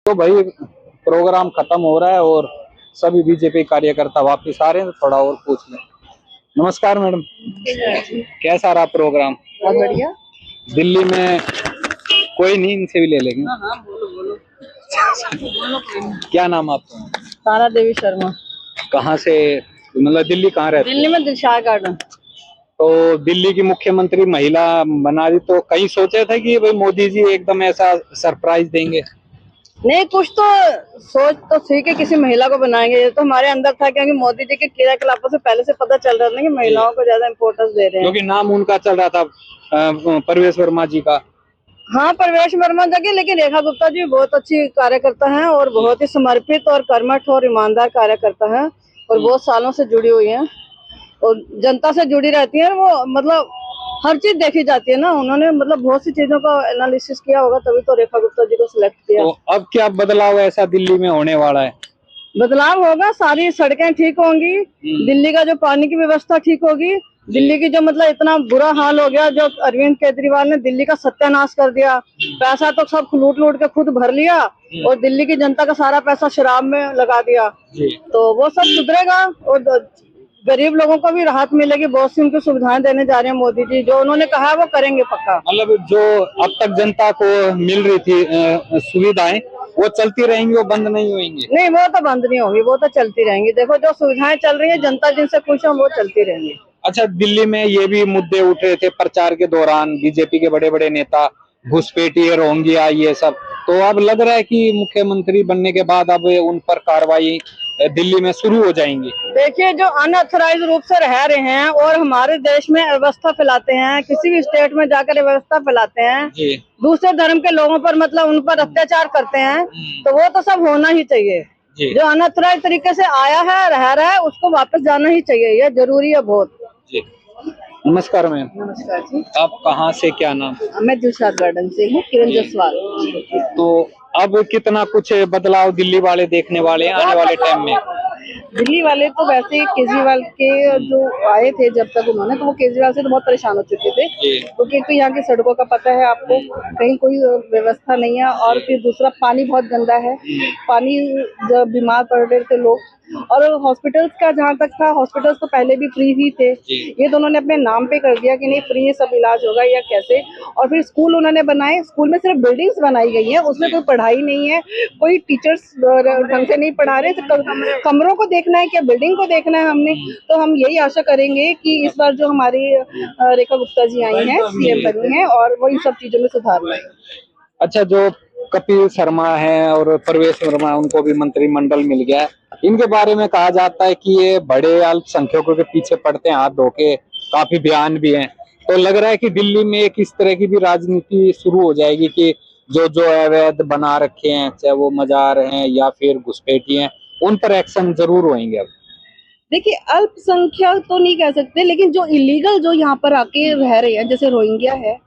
तो भाई प्रोग्राम खत्म हो रहा है और सभी बीजेपी कार्यकर्ता वापस आ रहे हैं, तो थोड़ा और पूछ लें। नमस्कार मैडम, कैसा रहा प्रोग्राम? बहुत बढ़िया। दिल्ली में कोई नहीं, इनसे भी ले लेंगे। हाँ, बोलो बोलो। क्या नाम आपका? तारा देवी शर्मा। कहाँ से, मतलब दिल्ली कहाँ रहते? दिल्ली में दिलशाद गार्डन। तो दिल्ली की मुख्यमंत्री महिला बना दी, तो कहीं सोचे थे कि भाई मोदी जी एकदम ऐसा सरप्राइज देंगे? नहीं, कुछ तो सोच तो थी कि किसी महिला को बनाएंगे। ये तो हमारे अंदर था, क्योंकि मोदी जी के क्रियाकलापों से पहले से पता चल रहा था कि महिलाओं को ज्यादा इम्पोर्टेंस दे रहे हैं। क्योंकि नाम उनका चल रहा था, परवेश वर्मा जी का। हाँ, परवेश वर्मा जगह, लेकिन रेखा गुप्ता जी बहुत अच्छी कार्यकर्ता हैं और बहुत ही समर्पित और कर्मठ और ईमानदार कार्यकर्ता हैं और बहुत सालों से जुड़ी हुई हैं और जनता से जुड़ी रहती है। वो मतलब हर चीज देखी जाती है ना, उन्होंने मतलब बहुत सी चीजों का एनालिसिस किया होगा, तभी तो रेखा गुप्ता जी को सिलेक्ट किया। तो अब क्या बदलाव ऐसा दिल्ली में होने वाला है? बदलाव होगा, सारी सड़कें ठीक होंगी, दिल्ली का जो पानी की व्यवस्था ठीक होगी, दिल्ली की जो मतलब इतना बुरा हाल हो गया, जो अरविंद केजरीवाल ने दिल्ली का सत्यानाश कर दिया, पैसा तो सब लूट लूट के खुद भर लिया और दिल्ली की जनता का सारा पैसा शराब में लगा दिया। तो वो सब सुधरेगा और गरीब लोगों को भी राहत मिलेगी। बहुत सी उनकी सुविधाएं देने जा रहे हैं मोदी जी, जो उन्होंने कहा है वो करेंगे पक्का। मतलब जो अब तक जनता को मिल रही थी सुविधाएं, वो चलती रहेंगी, वो बंद नहीं होंगी? नहीं, वो तो बंद नहीं होगी, वो तो चलती रहेंगी। देखो, जो सुविधाएं चल रही है, जनता जिनसे खुश है वो चलती रहेंगी। अच्छा, दिल्ली में ये भी मुद्दे उठ रहे थे प्रचार के दौरान, बीजेपी के बड़े बड़े नेता, घुसपैठी, रोहिंग्या, ये सब। तो अब लग रहा है कि मुख्यमंत्री बनने के बाद अब उन पर कार्रवाई दिल्ली में शुरू हो जाएंगी। देखिए, जो अनऑथराइज रूप से रह रहे हैं और हमारे देश में अव्यवस्था फैलाते हैं, किसी भी स्टेट में जाकर व्यवस्था फैलाते हैं, दूसरे धर्म के लोगों पर मतलब उन पर अत्याचार करते हैं, तो वो तो सब होना ही चाहिए। जो अनऑथराइज तरीके से आया है, रह रहा है, उसको वापस जाना ही चाहिए, ये जरूरी है बहुत। जी। नमस्कार मैम। नमस्कार जी। आप कहाँ से, क्या नाम? मैं दिलशाद गार्डन से हूँ, किरण जसवाल। तो अब कितना कुछ बदलाव दिल्ली वाले देखने वाले हैं आने वाले टाइम में? दिल्ली वाले तो वैसे केजरीवाल के जो आए थे जब तक उन्होंने, तो वो केजरीवाल से तो बहुत परेशान हो चुके थे, क्योंकि तो यहाँ की सड़कों का पता है आपको, कहीं कोई व्यवस्था नहीं है और फिर दूसरा पानी बहुत गंदा है। पानी जब बीमार पड़ रहे थे लोग, और हॉस्पिटल्स का जहाँ तक था, हॉस्पिटल्स तो पहले भी फ्री ही थे, ये तो उन्होंने अपने नाम पे कर दिया कि नहीं फ्री सब इलाज होगा या कैसे। और फिर स्कूल उन्होंने बनाए, स्कूल में सिर्फ बिल्डिंग्स बनाई गई हैं, उसमें कोई पढ़ाई नहीं है, कोई टीचर्स ढंग से नहीं पढ़ा रहे, तो कमरों को देखना है क्या बिल्डिंग को देखना है हमने। तो हम यही आशा करेंगे कि इस बार जो हमारी रेखा गुप्ता जी आई हैं, सीएम बनी है, और वो इन सब चीजों में सुधार लाए। अच्छा, जो कपिल शर्मा है और परवेश वर्मा, उनको भी मंत्रिमंडल मिल गया है, इनके बारे में कहा जाता है कि ये बड़े अल्पसंख्यकों के पीछे पड़ते हैं हाथ धो के, काफी बयान भी हैं। तो लग रहा है कि दिल्ली में एक इस तरह की भी राजनीति शुरू हो जाएगी कि जो जो अवैध बना रखे हैं, चाहे वो मजार हैं या फिर घुसपैठी हैं, उन पर एक्शन जरूर होंगे। अब देखिए, अल्पसंख्यक तो नहीं कह सकते, लेकिन जो इलीगल जो यहाँ पर आके रह रहे हैं, जैसे रोहिंग्या है,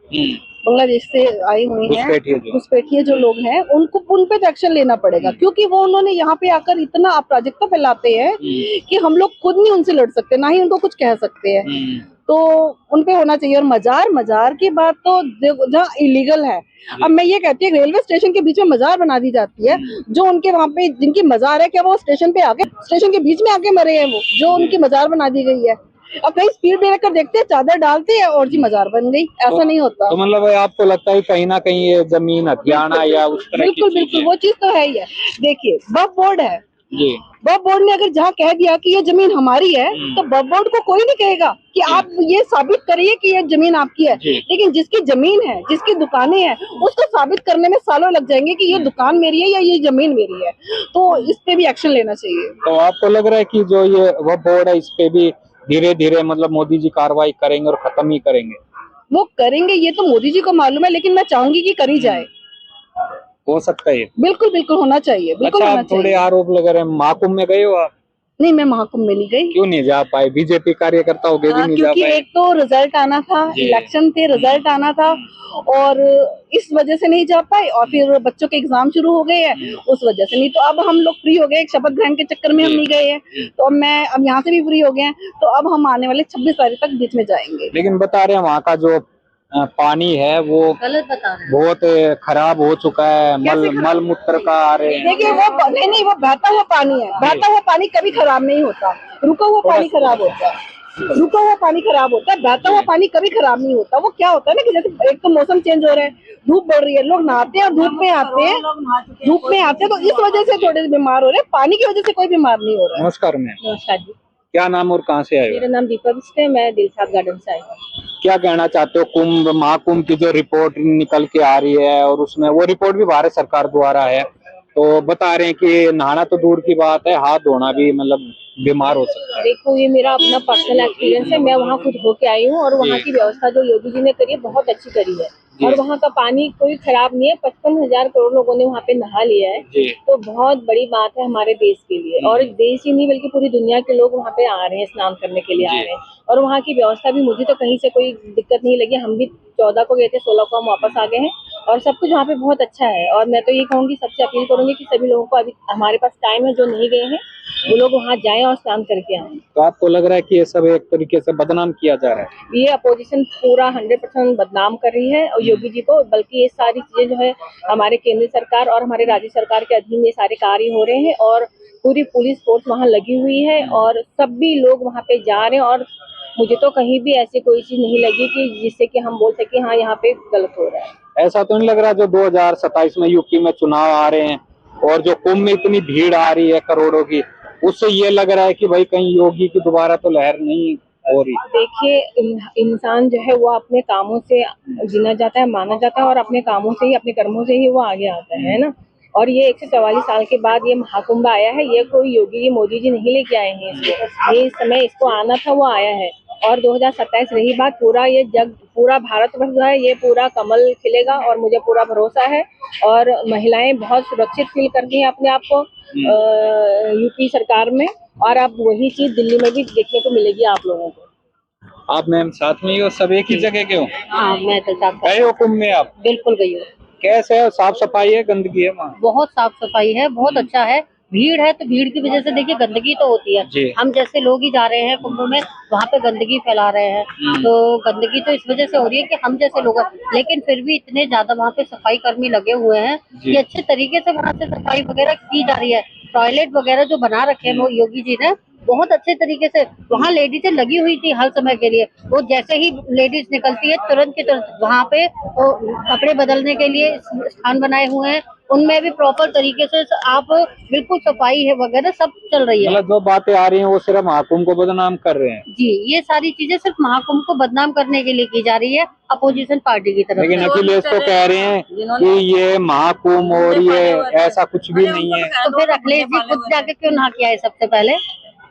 बांग्लादेश से आए हुए हैं, घुसपैठिए जो लोग हैं, उनको उन पे एक्शन लेना पड़ेगा, क्योंकि वो उन्होंने यहाँ पे आकर इतना अराजकता फैलाते हैं कि हम लोग खुद नहीं उनसे लड़ सकते, ना ही उनको कुछ कह सकते हैं, तो उनपे होना चाहिए। और मजार की बात तो जहाँ इलीगल है, अब मैं ये कहती हूँ रेलवे स्टेशन के बीच में मजार बना दी जाती है, जो उनके वहाँ पे जिनकी मजार है, क्या वो स्टेशन पे आके, स्टेशन के बीच में आके मरे हैं वो, जो उनकी मजार बना दी गई है। अब कहीं स्पीड ब्रेकर देखते हैं, चादर डालते हैं और जी मजार बन गई, ऐसा नहीं होता। तो मतलब आपको लगता है कहीं ना कहीं ये जमीन हथियाना या उस तरह की? बिल्कुल बिल्कुल, वो चीज तो है ही है। देखिए, वक्फ बोर्ड है, जी, वक्फ बोर्ड ने अगर जहाँ कह दिया कि ये जमीन हमारी है, तो वक्फ बोर्ड को कोई नहीं कहेगा कि आप ये साबित करिए कि ये जमीन आपकी है, लेकिन जिसकी जमीन है, जिसकी दुकानें हैं, उसको साबित करने में सालों लग जाएंगे कि ये दुकान मेरी है या ये जमीन मेरी है, तो इस पे भी एक्शन लेना चाहिए। तो आपको लग रहा है कि जो ये वक्फ बोर्ड है, इस पे भी धीरे धीरे मतलब मोदी जी कार्रवाई करेंगे और खत्म ही करेंगे? वो करेंगे, ये तो मोदी जी को मालूम है, लेकिन मैं चाहूंगी कि करी जाए। हो सकता है, बिल्कुल बिल्कुल होना चाहिए, बिल्कुल अच्छा, होना थोड़े चाहिए। आरोप लग रहे हैं, महाकुंभ में गए हो आप? नहीं, मैं महाकुंभ में नहीं गई। क्यों नहीं जा पाए? बीजेपी कार्यकर्ता हो गए भी नहीं जा क्योंकि पाए? एक तो रिजल्ट आना था, इलेक्शन थे, रिजल्ट आना था, और इस वजह से नहीं जा पाए, और फिर बच्चों के एग्जाम शुरू हो गए हैं, उस वजह से नहीं। तो अब हम लोग फ्री हो गए, एक शपथ ग्रहण के चक्कर में हम नहीं गए हैं, तो अब यहाँ से भी फ्री हो गए हैं, तो अब हम आने वाले 26 तारीख तक बीच में जाएंगे। लेकिन बता रहे हैं वहाँ का जो पानी है वो गलत बता रहे हैं। बहुत खराब हो चुका है, मल मूत्र का आ रहे हैं। देखिए वो नहीं वो बहता हुआ पानी है, बहता हुआ पानी कभी खराब नहीं होता, रुका हुआ पानी खराब होता है, रुका हुआ पानी खराब होता है, बहता हुआ पानी कभी खराब नहीं होता। वो क्या होता है ना कि जैसे एक तो मौसम चेंज हो रहा है, धूप बढ़ रही है, लोग नहाते हैं और धूप में आते हैं, तो इस वजह से थोड़े बीमार हो रहे हैं, पानी की वजह से कोई बीमार नहीं हो रहा है। नमस्कार मैम, नमस्कार जी, क्या नाम और कहाँ से आए हो? मेरा नाम दीपा बिष्ट है, मैं दिलशाद गार्डन से आई हूँ। क्या कहना चाहते हो, कुंभ महाकुंभ की जो रिपोर्ट निकल के आ रही है और उसमें वो रिपोर्ट भी भारत सरकार द्वारा है, तो बता रहे हैं कि नहाना तो दूर की बात है, हाथ धोना भी मतलब बीमार हो सकता है। देखो ये मेरा अपना पर्सनल एक्सपीरियंस है, मैं वहाँ खुद होके आई हूँ और वहाँ की व्यवस्था जो योगी जी ने करी है बहुत अच्छी करी है, और वहाँ का पानी कोई खराब नहीं है। 55,000 करोड़ लोगों ने वहाँ पे नहा लिया है, तो बहुत बड़ी बात है हमारे देश के लिए, और देश ही नहीं बल्कि पूरी दुनिया के लोग वहाँ पे आ रहे हैं, स्नान करने के लिए आ रहे हैं। और वहाँ की व्यवस्था भी मुझे तो कहीं से कोई दिक्कत नहीं लगी। हम भी 14 को गए थे, 16 को हम वापस आ गए हैं, और सब कुछ वहाँ पे बहुत अच्छा है। और मैं तो ये कहूँगी, सबसे अपील करूंगी कि सभी लोगों को, अभी हमारे पास टाइम है, जो नहीं गए हैं वो लोग वहाँ जाएं और स्नान करके आएं। तो आपको लग रहा है कि ये सब एक तरीके से बदनाम किया जा रहा है? ये अपोजिशन पूरा 100% बदनाम कर रही है और योगी जी को, बल्कि ये सारी चीजें जो है हमारे केंद्र सरकार और हमारे राज्य सरकार के अधीन ये सारे कार्य हो रहे हैं, और पूरी पुलिस फोर्स वहाँ लगी हुई है और सभी लोग वहाँ पे जा रहे हैं। और मुझे तो कहीं भी ऐसी कोई चीज नहीं लगी कि जिससे कि हम बोल सके हाँ यहाँ पे गलत हो रहा है। ऐसा तो नहीं लग रहा जो 2027 में यूपी में चुनाव आ रहे हैं और जो कुंभ में इतनी भीड़ आ रही है करोड़ों की, उससे ये लग रहा है कि भाई कहीं योगी की दोबारा तो लहर नहीं हो रही? देखिए इंसान जो है वो अपने कामों से गिना जाता है, माना जाता है, और अपने कामों से ही, अपने कर्मों से ही वो आगे आता है ना। और ये 144 साल के बाद ये महाकुंभ आया है, ये कोई योगी मोदी जी नहीं लेके आए हैं इसको, ये समय इसको आना था वो आया है। और 2027 रही बात, पूरा ये जग, पूरा भारतवर्ष जो है ये पूरा कमल खिलेगा, और मुझे पूरा भरोसा है। और महिलाएं बहुत सुरक्षित फील करती हैं अपने आप को यूपी सरकार में, और अब वही चीज दिल्ली में भी देखने को मिलेगी आप लोगों को। आप मैम साथ में ही हो, सब एक ही जगह के हो? हाँ मैं तो गए हो कुंभ में आप? बिल्कुल गई हूँ। कैसे है, साफ सफाई है, गंदगी है वहाँ? बहुत साफ सफाई है, बहुत अच्छा है। भीड़ है तो भीड़ की वजह से देखिए गंदगी तो होती है, हम जैसे लोग ही जा रहे हैं कुंभ में, वहाँ पे गंदगी फैला रहे हैं, तो गंदगी तो इस वजह से हो रही है कि हम जैसे लोग, लेकिन फिर भी इतने ज्यादा वहाँ पे सफाई कर्मी लगे हुए हैं कि अच्छे तरीके से वहाँ से सफाई वगैरह की जा रही है। टॉयलेट वगैरह जो बना रखे हैं वो योगी जी ने बहुत अच्छे तरीके से, वहाँ लेडीजें लगी हुई थी हर समय के लिए, वो जैसे ही लेडीज निकलती है तुरंत के तुरंत वहाँ पे कपड़े बदलने के लिए स्थान बनाए हुए हैं, उनमें भी प्रॉपर तरीके से आप बिल्कुल सफाई है वगैरह सब चल रही है। मतलब जो बातें आ रही हैं वो सिर्फ महाकुंभ को बदनाम कर रहे हैं? जी, ये सारी चीजें सिर्फ महाकुंभ को बदनाम करने के लिए की जा रही है अपोजिशन पार्टी की तरफ। लेकिन अखिलेश तो कह रहे हैं कि ये महाकुंभ और ये ऐसा कुछ भी नहीं है। तो फिर अखिलेश जी खुद जाके क्यों नहा के आए? सबसे पहले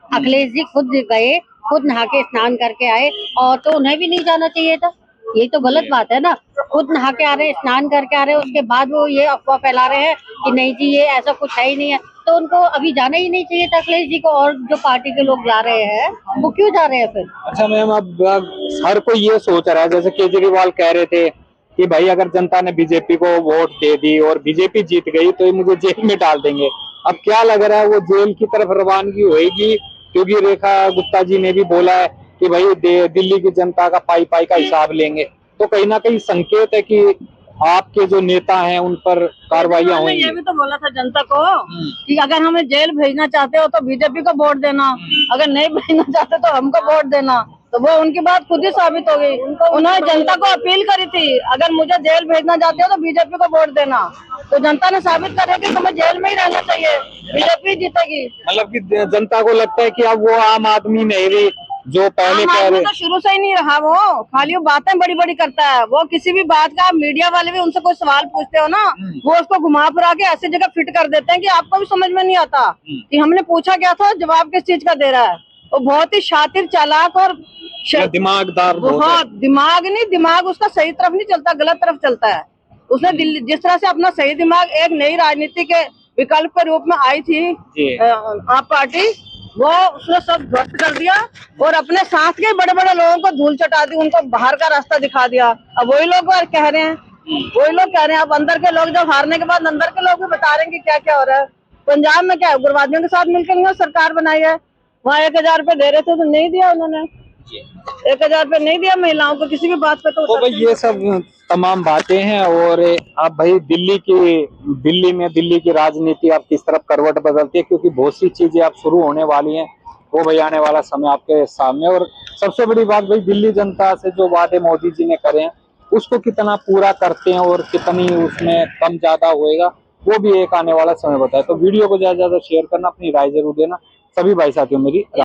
अखिलेश जी खुद गए, खुद नहा के स्नान करके आए, और तो उन्हें भी नहीं जाना चाहिए था, यही तो गलत बात है ना। खुद नहा के आ रहे हैं, स्नान करके आ रहे हैं, उसके बाद वो ये अफवाह फैला रहे हैं कि नहीं जी ये ऐसा कुछ है ही नहीं है, तो उनको अभी जाना ही नहीं चाहिए था अखिलेश जी को। और जो पार्टी के लोग जा रहे हैं वो क्यों जा रहे हैं फिर? अच्छा मैम, अब हर कोई ये सोच रहा है, जैसे केजरीवाल कह रहे थे कि भाई अगर जनता ने बीजेपी को वोट दे दी और बीजेपी जीत गई तो ये मुझे जेल में डाल देंगे। अब क्या लग रहा है वो जेल की तरफ रवानगी होगी? क्योंकि रेखा गुप्ता जी ने भी बोला है कि भाई दिल्ली की जनता का पाई पाई का हिसाब लेंगे, तो कहीं ना कहीं संकेत है कि आपके जो नेता हैं उन पर कार्रवाइयां होंगी। ये भी तो बोला था जनता को कि अगर हमें जेल भेजना चाहते हो तो बीजेपी को वोट देना, अगर नहीं भेजना चाहते तो हमको वोट देना। तो वो उनकी बात खुद ही साबित हो गई। उन्होंने जनता को अपील करी थी, अगर मुझे जेल भेजना चाहते हो तो बीजेपी को वोट देना, तो जनता ने साबित कर कि तुम्हें जेल में ही रहना चाहिए, बीजेपी जीतेगी। मतलब कि जनता को लगता है कि अब वो आम आदमी नहीं रही जो पहले कह रहे। तो शुरू से ही नहीं रहा, वो खाली वो बातें बड़ी बड़ी करता है। वो किसी भी बात का, मीडिया वाले भी उनसे कोई सवाल पूछते हो ना, वो उसको घुमा फिरा के ऐसी जगह फिट कर देते हैं कि आपको भी समझ में नहीं आता कि हमने पूछा क्या था, जवाब किस चीज का दे रहा है। वो बहुत ही शातिर, चालाक और दिमागदार, बहुत दिमाग नहीं, दिमाग उसका सही तरफ नहीं चलता, गलत तरफ चलता है। उसने दिल्ली जिस तरह से अपना सही दिमाग एक नई राजनीति के विकल्प के रूप में आई थी आप पार्टी, वो उसने सब ध्वस्त कर दिया और अपने साथ के बड़े बड़े लोगों को धूल चटा दी, उनको बाहर का रास्ता दिखा दिया। अब वही लोग कह रहे हैं, अब अंदर के लोग जब हारने के बाद अंदर के लोग भी बता रहे हैं कि क्या क्या हो रहा है। पंजाब में क्या उग्रवादियों के साथ मिलकर सरकार बनाई है, वहाँ 1,000 रुपए दे रहे थे तो नहीं दिया उन्होंने। 1000 रुपये नहीं दिया महिलाओं को किसी भी बात पे तो तो भाई ये सब तमाम बातें हैं। और अब भाई दिल्ली की राजनीति अब किस तरफ करवट बदलती है, क्योंकि बहुत सी चीजें अब शुरू होने वाली हैं, वो भाई आने वाला समय आपके सामने। और सबसे बड़ी बात भाई, दिल्ली जनता से जो वादे मोदी जी ने करे हैं उसको कितना पूरा करते हैं और कितनी उसमें कम ज्यादा होएगा, वो भी एक आने वाला समय बताए। तो वीडियो को ज्यादा से ज्यादा शेयर करना, अपनी राय जरूर देना। सभी भाई साथियों मेरी